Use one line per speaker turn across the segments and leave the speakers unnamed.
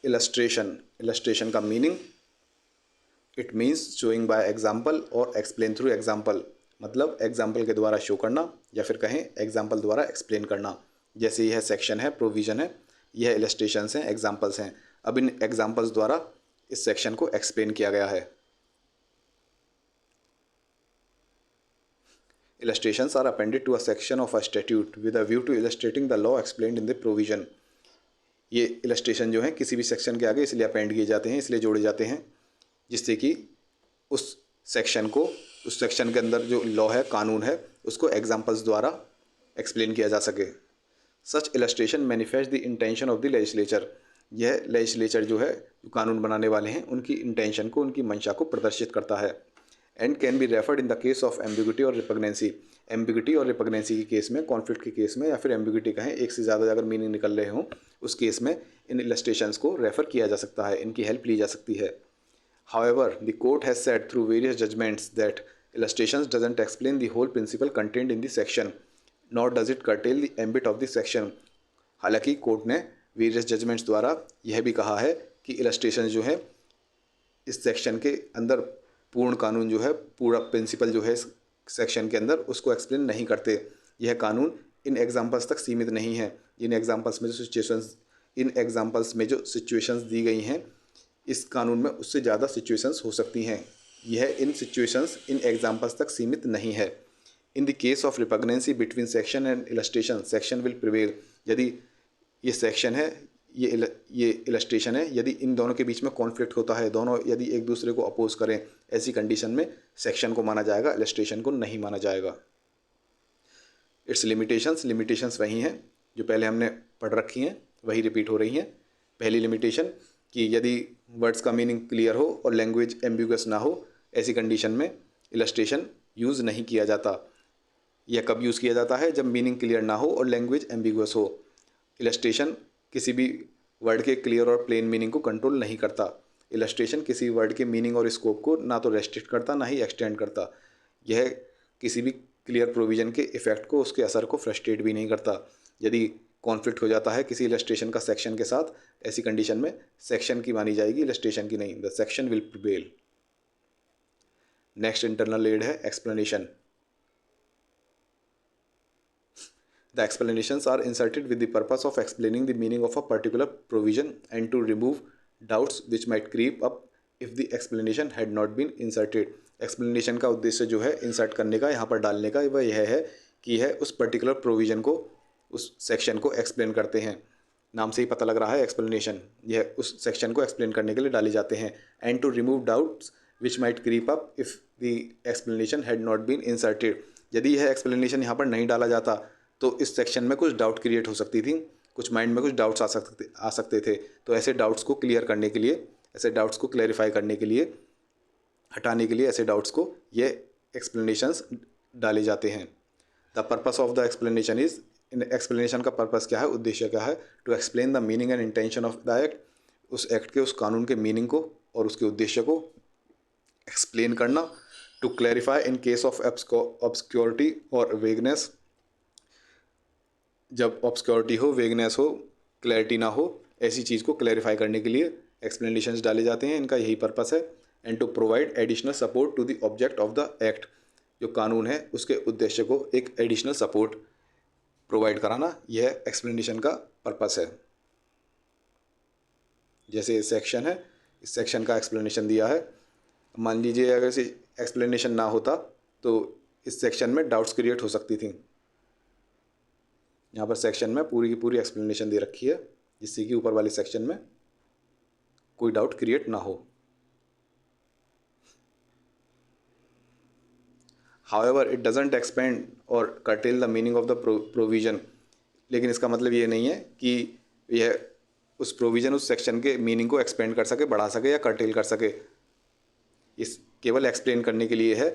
Illustration, illustration का meaning it means showing by example और explain through example, मतलब example के द्वारा शो करना या फिर कहें एग्जाम्पल द्वारा एक्सप्लेन करना। जैसे यह सेक्शन है, प्रोविज़न है, यह इलस्ट्रेशंस हैं, एग्जाम्पल्स हैं। अब इन एग्जाम्पल्स द्वारा इस सेक्शन को एक्सप्लेन किया गया है। Illustrations are appended to a section of a statute with a view to illustrating the law explained in the provision। ये इलस्ट्रेशन जो है किसी भी सेक्शन के आगे इसलिए अपेंड किए जाते हैं, इसलिए जोड़े जाते हैं जिससे कि उस सेक्शन को, उस सेक्शन के अंदर जो लॉ है, कानून है, उसको एग्जाम्पल्स द्वारा एक्सप्लेन किया जा सके। Such illustration manifest the intention of the legislature. यह लेजिस्लेचर जो है, जो कानून बनाने वाले हैं, उनकी इंटेंशन को, उनकी मंशा को प्रदर्शित करता है। And can be referred in the case of ambiguity और रिपग्नेंसी। एम्बिग्यूटी और रिपग्नेंसी के केस में, कॉन्फ्लिक्ट के केस में, या फिर एम्बिग्यूटी कहें, एक से ज़्यादा अगर मीनिंग निकल रहे हों, उस केस में इन इलस्ट्रेशंस को रेफर किया जा सकता है, इनकी हेल्प ली जा सकती है। However, the court has said through various judgments that illustrations doesn't explain the whole principle contained in the section, nor does it curtail the ambit of the section। हालांकि कोर्ट ने वेरियस जजमेंट्स द्वारा यह भी कहा है कि illustration जो है इस सेक्शन के अंदर पूर्ण कानून जो है, पूरा प्रिंसिपल जो है इस सेक्शन के अंदर, उसको एक्सप्लेन नहीं करते। यह कानून इन एग्जाम्पल्स तक सीमित नहीं है। इन एग्जाम्पल्स में जो सिचुएशंस दी गई हैं इस कानून में, उससे ज़्यादा सिचुएशंस हो सकती हैं। यह इन सिचुएशंस, इन एग्जाम्पल्स तक सीमित नहीं है। In the case of repugnancy between section and illustration, section will prevail. यदि ये सेक्शन है, ये इलस्ट्रेशन है, यदि इन दोनों के बीच में कॉन्फ्लिक्ट होता है, दोनों यदि एक दूसरे को अपोज करें, ऐसी कंडीशन में सेक्शन को माना जाएगा, इलस्ट्रेशन को नहीं माना जाएगा। इट्स लिमिटेशंस वही हैं जो पहले हमने पढ़ रखी हैं, वही रिपीट हो रही हैं। पहली लिमिटेशन कि यदि वर्ड्स का मीनिंग क्लियर हो और लैंग्वेज एम्बिगुअस ना हो, ऐसी कंडीशन में इलस्ट्रेशन यूज़ नहीं किया जाता। यह कब यूज़ किया जाता है? जब मीनिंग क्लियर ना हो और लैंग्वेज एम्बिगुअस हो। इलस्ट्रेशन किसी भी वर्ड के क्लियर और प्लेन मीनिंग को कंट्रोल नहीं करता। इलस्ट्रेशन किसी वर्ड के मीनिंग और स्कोप को ना तो रेस्ट्रिक्ट करता, ना ही एक्सटेंड करता। यह किसी भी क्लियर प्रोविजन के इफेक्ट को, उसके असर को फ्रस्ट्रेट भी नहीं करता। यदि कॉन्फ्लिक्ट हो जाता है किसी इलस्ट्रेशन का सेक्शन के साथ, ऐसी कंडीशन में सेक्शन की मानी जाएगी, इलस्ट्रेशन की नहीं। The section will prevail. Next internal aid है explanation. The explanations are inserted with the purpose of explaining the meaning of a particular provision and to remove doubts which might creep up if the explanation had not been inserted। explanation का उद्देश्य जो है insert करने का, यहाँ पर डालने का, वह यह है कि यह उस पर्टिकुलर प्रोविज़न को, उस सेक्शन को एक्सप्लेन करते हैं। नाम से ही पता लग रहा है एक्सप्लेनेशन, यह उस सेक्शन को एक्सप्लेन करने के लिए डाले जाते हैं। And to remove doubts which might creep up if the explanation had not been inserted. यदि यह एक्सप्लेनेशन यहाँ पर नहीं डाला जाता तो इस सेक्शन में कुछ डाउट क्रिएट हो सकती थी, कुछ माइंड में कुछ डाउट्स आ सकते थे। तो ऐसे डाउट्स को क्लियर करने के लिए, ऐसे डाउट्स को क्लैरिफाई करने के लिए, हटाने के लिए ऐसे डाउट्स को ये एक्सप्लेनेशंस डाले जाते हैं। The purpose of the explanation is, इन एक्सप्लेनेशन का पर्पस क्या है, उद्देश्य क्या है? To explain the meaning and intention of the act. उस एक्ट के, उस कानून के मीनिंग को और उसके उद्देश्य को एक्सप्लेन करना। To clarify in case of obscurity और वेगनेस, जब ऑब्सक्योरिटी हो, वेगनेस हो, क्लैरिटी ना हो, ऐसी चीज़ को क्लैरिफाई करने के लिए एक्सप्लेनेशंस डाले जाते हैं। इनका यही पर्पस है। And to provide additional support to the object of the act. जो कानून है उसके उद्देश्य को एक एडिशनल सपोर्ट प्रोवाइड कराना, यह एक्सप्लेनेशन का पर्पस है। जैसे ये सेक्शन है, इस सेक्शन का एक्सप्लेनेशन दिया है। मान लीजिए अगर इसे एक्सप्लेनेशन ना होता तो इस सेक्शन में डाउट्स क्रिएट हो सकती थी। यहाँ पर सेक्शन में पूरी की पूरी एक्सप्लेनेशन दे रखी है जिससे कि ऊपर वाले सेक्शन में कोई डाउट क्रिएट ना हो। However, it doesn't expand or curtail the meaning of the provision। लेकिन इसका मतलब ये नहीं है कि यह उस प्रोविज़न, उस सेक्शन के मीनिंग को एक्सपेंड कर सके, बढ़ा सके या कर्टेल कर सके। इस केवल एक्सप्लेन करने के लिए है।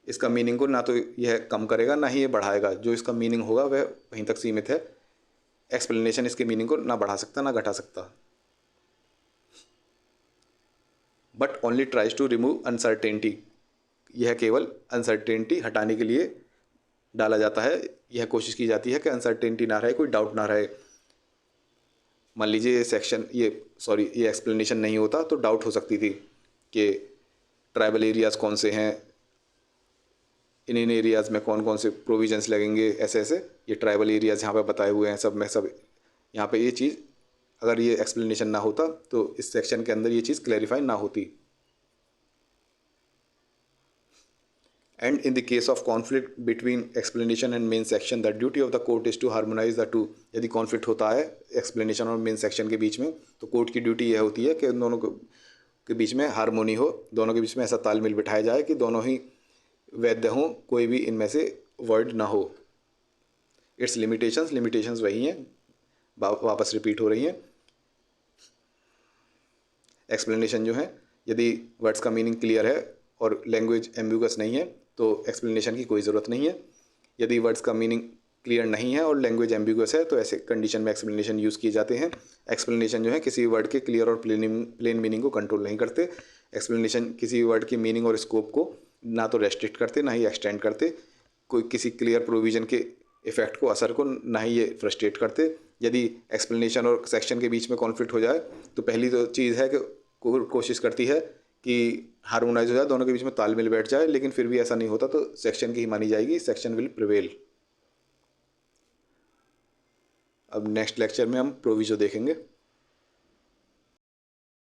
इसका मीनिंग को ना तो यह कम करेगा, ना ही ये बढ़ाएगा। जो इसका मीनिंग होगा वह वहीं तक सीमित है। एक्सप्लेनेशन इसके मीनिंग को ना बढ़ा सकता, ना घटा सकता। But only tries to remove uncertainty. यह केवल अनसर्टेनिटी हटाने के लिए डाला जाता है। यह कोशिश की जाती है कि अनसर्टेनिटी ना रहे, कोई डाउट ना रहे। मान लीजिए ये एक्सप्लेनेशन नहीं होता तो डाउट हो सकती थी कि ट्राइबल एरियाज़ कौन से हैं, इन एरियाज़ में कौन कौन से प्रोविजंस लगेंगे, ऐसे ऐसे ये ट्राइबल एरियाज़ यहाँ पे बताए हुए हैं, सब यहाँ पे ये चीज़ अगर ये एक्सप्लेनेशन ना होता तो इस सेक्शन के अंदर ये चीज़ क्लैरिफाई ना होती। And in the case of conflict between explanation and main section the duty of the court is to harmonize the two. यदि कॉन्फ्लिक्ट होता है एक्सप्लेनेशन और मेन सेक्शन के बीच में तो कोर्ट की ड्यूटी यह होती है कि उन दोनों के बीच में हारमोनी हो, दोनों के बीच में ऐसा तालमेल बिठाया जाए कि दोनों ही वैध हों, कोई भी इनमें से वर्ड ना हो। इट्स लिमिटेशंस वही हैं, वापस रिपीट हो रही हैं। एक्सप्लेनेशन जो है, यदि वर्ड्स का मीनिंग क्लियर है और लैंग्वेज एम्बिगस नहीं है तो एक्सप्लेनेशन की कोई ज़रूरत नहीं है। यदि वर्ड्स का मीनिंग क्लियर नहीं है और लैंग्वेज एम्बिगस है तो ऐसे कंडीशन में एक्सप्लेनेशन यूज़ किए जाते हैं। एक्सप्लेनेशन जो है किसी वर्ड के क्लियर और प्लेन मीनिंग को कंट्रोल नहीं करते। एक्सप्लेनेशन किसी वर्ड की मीनिंग और स्कोप को ना तो रेस्ट्रिक्ट करते ना ही एक्सटेंड करते, कोई किसी क्लियर प्रोविज़न के इफ़ेक्ट को, असर को ना ही ये फ्रस्ट्रेट करते। यदि एक्सप्लेनेशन और सेक्शन के बीच में कॉन्फ्लिक्ट हो जाए तो पहली तो चीज़ है कि कोशिश करती है कि हार्मोनाइज हो जाए, दोनों के बीच में तालमेल बैठ जाए, लेकिन फिर भी ऐसा नहीं होता तो सेक्शन की ही मानी जाएगी, सेक्शन विल प्रिवेल। अब नेक्स्ट लेक्चर में हम प्रोविजो देखेंगे।